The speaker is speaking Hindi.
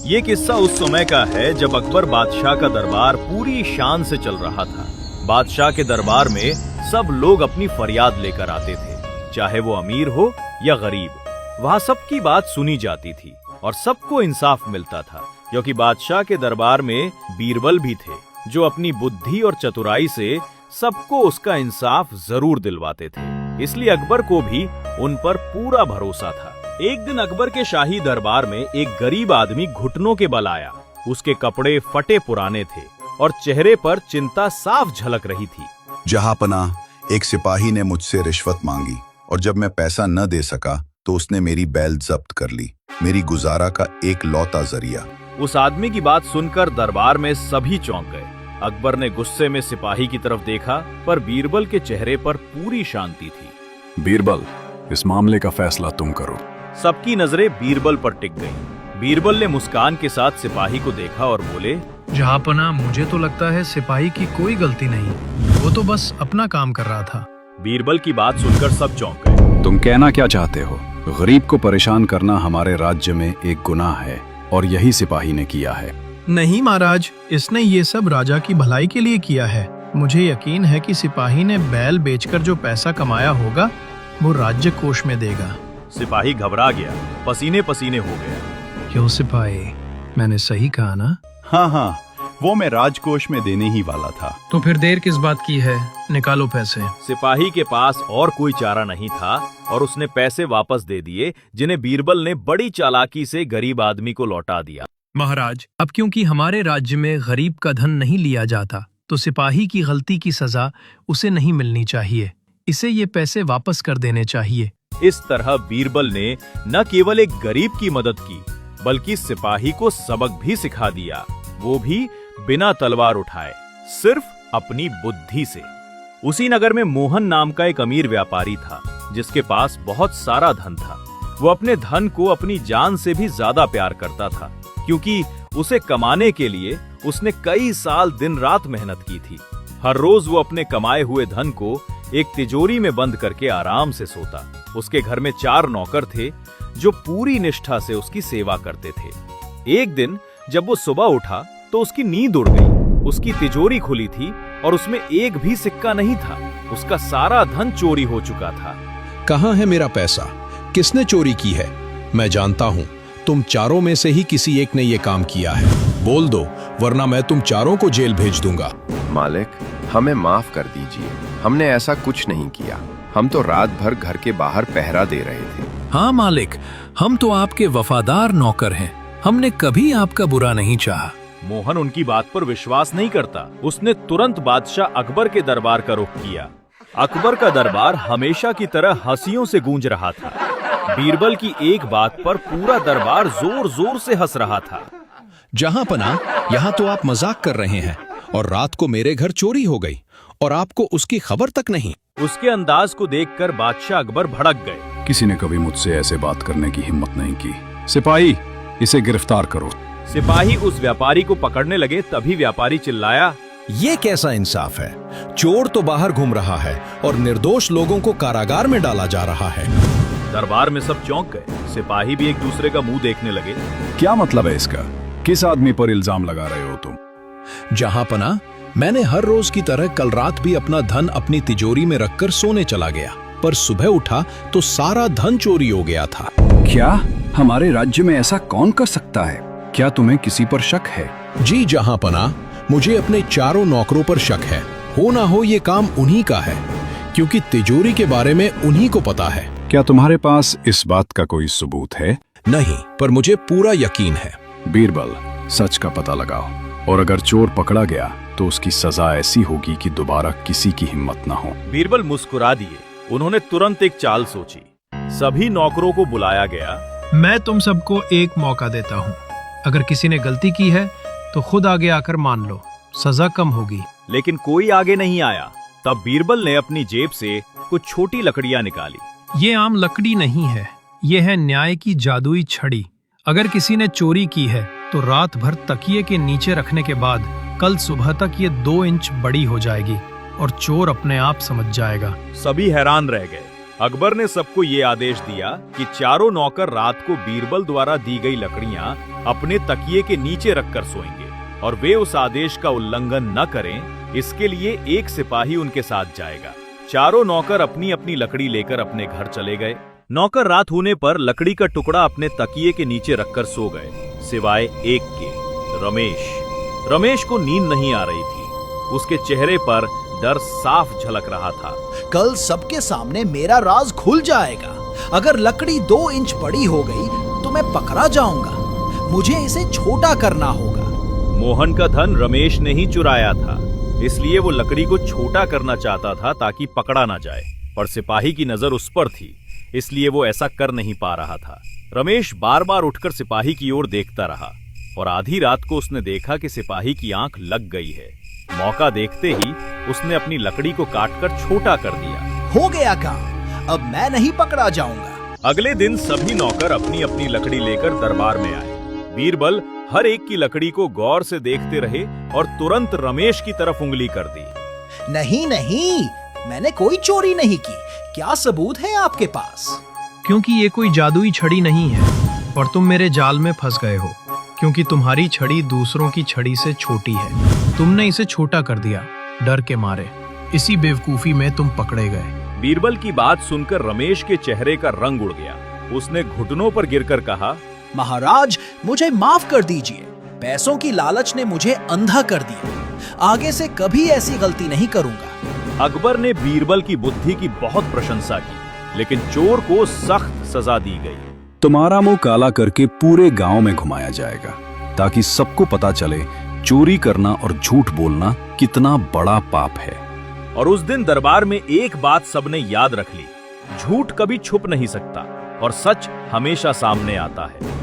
ये किस्सा उस समय का है जब अकबर बादशाह का दरबार पूरी शान से चल रहा था। बादशाह के दरबार में सब लोग अपनी फरियाद लेकर आते थे, चाहे वो अमीर हो या गरीब। वहाँ सबकी बात सुनी जाती थी और सबको इंसाफ मिलता था, क्योंकि बादशाह के दरबार में बीरबल भी थे, जो अपनी बुद्धि और चतुराई से सबको उसका इंसाफ जरूर दिलवाते थे। इसलिए अकबर को भी उन पर पूरा भरोसा था। एक दिन अकबर के शाही दरबार में एक गरीब आदमी घुटनों के बल आया। उसके कपड़े फटे पुराने थे और चेहरे पर चिंता साफ झलक रही थी। जहांपना, एक सिपाही ने मुझसे रिश्वत मांगी और जब मैं पैसा न दे सका तो उसने मेरी बैल जब्त कर ली, मेरी गुजारा का एक लौता जरिया। उस आदमी की बात सुनकर दरबार में सभी चौंक गए। अकबर ने गुस्से में सिपाही की तरफ देखा, पर बीरबल के चेहरे पर पूरी शांति थी। बीरबल, इस मामले का फैसला तुम करो। सबकी नजरें बीरबल पर टिक गईं। बीरबल ने मुस्कान के साथ सिपाही को देखा और बोले, जहांपना, मुझे तो लगता है सिपाही की कोई गलती नहीं, वो तो बस अपना काम कर रहा था। बीरबल की बात सुनकर सब चौंक गए। तुम कहना क्या चाहते हो? गरीब को परेशान करना हमारे राज्य में एक गुनाह है और यही सिपाही ने किया है। नहीं महाराज, इसने ये सब राजा की भलाई के लिए किया है। मुझे यकीन है कि सिपाही ने बैल बेचकर जो पैसा कमाया होगा वो राज्य कोष में देगा। सिपाही घबरा गया, पसीने पसीने हो गया। क्यों सिपाही, मैंने सही कहा ना? हाँ, वो मैं राजकोष में देने ही वाला था। तो फिर देर किस बात की है, निकालो पैसे। सिपाही के पास और कोई चारा नहीं था और उसने पैसे वापस दे दिए, जिन्हें बीरबल ने बड़ी चालाकी से गरीब आदमी को लौटा दिया। महाराज, अब क्योंकि हमारे राज्य में गरीब का धन नहीं लिया जाता, तो सिपाही की गलती की सजा उसे नहीं मिलनी चाहिए। इसे ये पैसे वापस कर देने चाहिए। इस तरह बीरबल ने न केवल एक गरीब की मदद की, बल्कि सिपाही को सबक भी सिखा दिया, वो भी बिना तलवार उठाए, सिर्फ अपनी बुद्धि से। उसी नगर में मोहन नाम का एक अमीर व्यापारी था, जिसके पास बहुत सारा धन था। वो अपने धन को अपनी जान से भी ज्यादा प्यार करता था, क्योंकि उसे कमाने के लिए उसने कई साल दिन रात मेहनत की थी। हर रोज वो अपने कमाए हुए धन को एक तिजोरी में बंद करके आराम से सोता। उसके घर में 4 नौकर थे, जो पूरी निष्ठा से उसकी सेवा करते थे। एक दिन जब वो सुबह उठा तो उसकी नींद उड़ गई। उसकी तिजोरी खुली थी और उसमें एक भी सिक्का नहीं था। उसका सारा धन चोरी हो चुका था। कहाँ है मेरा पैसा? किसने चोरी की है? मैं जानता हूँ तुम चारों में से ही किसी एक ने ये काम किया है। बोल दो, वरना मैं तुम चारों को जेल भेज दूंगा। मालिक, हमें माफ कर दीजिए, हमने ऐसा कुछ नहीं किया। हम तो रात भर घर के बाहर पहरा दे रहे थे। हाँ मालिक, हम तो आपके वफादार नौकर हैं, हमने कभी आपका बुरा नहीं चाहा। मोहन उनकी बात पर विश्वास नहीं करता। उसने तुरंत बादशाह अकबर के दरबार का रुख किया। अकबर का दरबार हमेशा की तरह हंसियों से गूंज रहा था। बीरबल की एक बात पर पूरा दरबार जोर जोर से हंस रहा था। जहांपना, यहाँ तो आप मजाक कर रहे हैं और रात को मेरे घर चोरी हो गई और आपको उसकी खबर तक नहीं। उसके अंदाज को देखकर बादशाह अकबर भड़क गए। किसी ने कभी मुझसे ऐसे बात करने की हिम्मत नहीं की। सिपाही, इसे गिरफ्तार करो। सिपाही उस व्यापारी को पकड़ने लगे, तभी व्यापारी चिल्लाया, ये कैसा इंसाफ है? चोर तो बाहर घूम रहा है और निर्दोष लोगों को कारागार में डाला जा रहा है। दरबार में सब चौंक गए। सिपाही भी एक दूसरे का मुंह देखने लगे। क्या मतलब है इसका? किस आदमी पर इल्जाम लगा रहे हो तुम? जहांपना, मैंने हर रोज की तरह कल रात भी अपना धन अपनी तिजोरी में रखकर सोने चला गया, पर सुबह उठा तो सारा धन चोरी हो गया था। क्या हमारे राज्य में ऐसा कौन कर सकता है? क्या तुम्हें किसी पर शक है? जी जहांपना, मुझे अपने चारों नौकरों पर शक है। हो ना हो ये काम उन्हीं का है, क्योंकि तिजोरी के बारे में उन्हीं को पता है। क्या तुम्हारे पास इस बात का कोई सबूत है? नहीं, पर मुझे पूरा यकीन है। बीरबल, सच का पता लगाओ, और अगर चोर पकड़ा गया तो उसकी सजा ऐसी होगी कि दोबारा किसी की हिम्मत ना हो। बीरबल मुस्कुरा दिए। उन्होंने तुरंत एक चाल सोची। सभी नौकरों को बुलाया गया। मैं तुम सबको एक मौका देता हूँ। अगर किसी ने गलती की है तो खुद आगे आकर मान लो, सजा कम होगी। लेकिन कोई आगे नहीं आया। तब बीरबल ने अपनी जेब से कुछ छोटी लकड़ियां निकाली। ये आम लकड़ी नहीं है, ये है न्याय की जादुई छड़ी। अगर किसी ने चोरी की है तो रात भर तकिए के नीचे रखने के बाद कल सुबह तक ये 2 इंच बड़ी हो जाएगी और चोर अपने आप समझ जाएगा। सभी हैरान रह गए। अकबर ने सबको ये आदेश दिया कि चारों नौकर रात को बीरबल द्वारा दी गई लकड़ियां अपने तकिए के नीचे रखकर सोएंगे और वे उस आदेश का उल्लंघन न करें, इसके लिए एक सिपाही उनके साथ जाएगा। चारों नौकर अपनी अपनी लकड़ी लेकर अपने घर चले गए। नौकर रात होने पर लकड़ी का टुकड़ा अपने तकिए के नीचे रखकर सो गए, सिवाय एक के, रमेश। रमेश को नींद नहीं आ रही थी। उसके चेहरे पर डर साफ झलक रहा था। कल सबके सामने मेरा राज खुल जाएगा। अगर लकड़ी 2 इंच बड़ी हो गई तो मैं पकड़ा जाऊंगा। मुझे इसे छोटा करना होगा। मोहन का धन रमेश ने ही चुराया था, इसलिए वो लकड़ी को छोटा करना चाहता था ताकि पकड़ा ना जाए, पर सिपाही की नजर उस पर थी, इसलिए वो ऐसा कर नहीं पा रहा था। रमेश बार बार उठकर सिपाही की ओर देखता रहा और आधी रात को उसने देखा कि सिपाही की आंख लग गई है। मौका देखते ही उसने अपनी लकड़ी को काटकर छोटा कर दिया। हो गया काम, अब मैं नहीं पकड़ा जाऊंगा। अगले दिन सभी नौकर अपनी अपनी लकड़ी लेकर दरबार में आए। बीरबल हर एक की लकड़ी को गौर से देखते रहे और तुरंत रमेश की तरफ उंगली कर दी। नहीं नहीं, मैंने कोई चोरी नहीं की। क्या सबूत है आपके पास? क्योंकि ये कोई जादुई छड़ी नहीं है और तुम मेरे जाल में फंस गए हो, क्योंकि तुम्हारी छड़ी दूसरों की छड़ी से छोटी है। तुमने इसे छोटा कर दिया डर के मारे। इसी बेवकूफी में तुम पकड़े गए। बीरबल की बात सुनकर रमेश के चेहरे का रंग उड़ गया। उसने घुटनों पर गिरकर कहा, महाराज, मुझे माफ कर दीजिए। पैसों की लालच ने मुझे अंधा कर दिया। आगे से कभी ऐसी गलती नहीं करूंगा। अकबर ने बीरबल की बुद्धि की बहुत प्रशंसा की, लेकिन चोर को सख्त सजा दी गई। तुम्हारा मुंह काला करके पूरे गांव में घुमाया जाएगा, ताकि सबको पता चले चोरी करना और झूठ बोलना कितना बड़ा पाप है। और उस दिन दरबार में एक बात सबने याद रख ली, झूठ कभी छुप नहीं सकता और सच हमेशा सामने आता है।